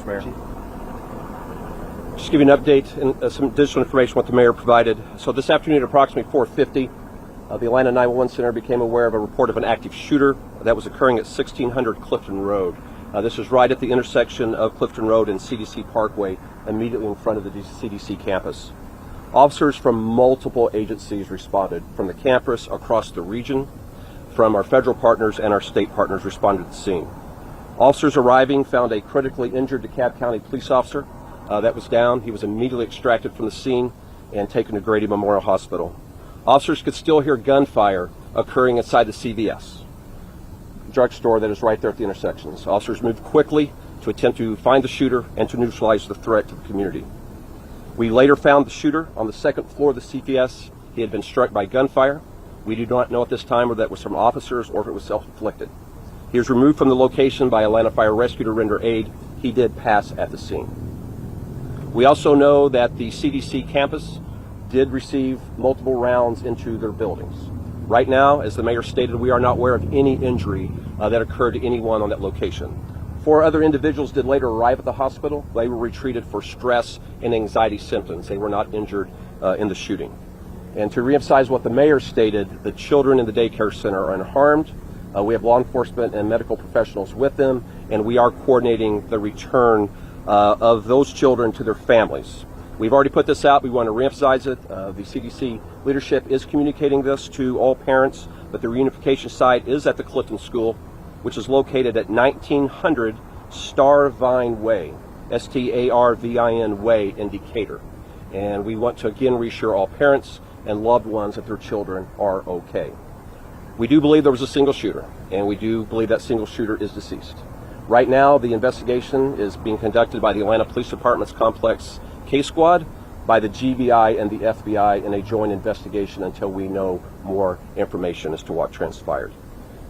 Mr. Mayor. Just give you an update and some additional information what the mayor provided. So this afternoon at approximately 4:50, the Atlanta 911 Center became aware of a report of an active shooter that was occurring at 1600 Clifton Road. This is right at the intersection of Clifton Road and CDC Parkway, immediately in front of the CDC campus. Officers from multiple agencies responded, from the campus, across the region, from our federal partners and our state partners responded to the scene. Officers arriving found a critically injured DeKalb County police officer that was down. He was immediately extracted from the scene and taken to Grady Memorial Hospital. Officers could still hear gunfire occurring inside the CVS drugstore that is right there at the intersections. Officers moved quickly to attempt to find the shooter and to neutralize the threat to the community. We later found the shooter on the second floor of the CVS. He had been struck by gunfire. We do not know at this time whether that was from officers or if it was self-inflicted. He was removed from the location by Atlanta Fire Rescue to render aid. He did pass at the scene. We also know that the CDC campus did receive multiple rounds into their buildings. Right now, as the mayor stated, we are not aware of any injury that occurred to anyone on that location. 4 other individuals did later arrive at the hospital. They were retreated for stress and anxiety symptoms. They were not injured in the shooting. And to reemphasize what the mayor stated, the children in the daycare center are unharmed. We have law enforcement and medical professionals with them, and we are coordinating the return of those children to their families. We've already put this out. We want to reemphasize it. The CDC leadership is communicating this to all parents, but the reunification site is at the Clifton School, which is located at 1900 Starvine Way, Starvin Way in Decatur. And we want to again reassure all parents and loved ones that their children are okay. We do believe there was a single shooter, and we do believe that single shooter is deceased. Right now, the investigation is being conducted by the Atlanta Police Department's Complex Case Squad, by the GBI and the FBI in a joint investigation until we know more information as to what transpired.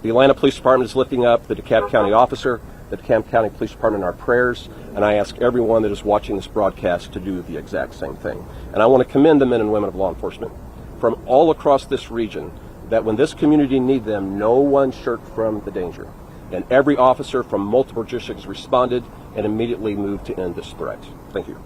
The Atlanta Police Department is lifting up the DeKalb County officer, the DeKalb County Police Department in our prayers, and I ask everyone that is watching this broadcast to do the exact same thing. And I want to commend the men and women of law enforcement from all across this region that when this community needs them, no one shirked from the danger. And every officer from multiple jurisdictions responded and immediately moved to end this threat. Thank you.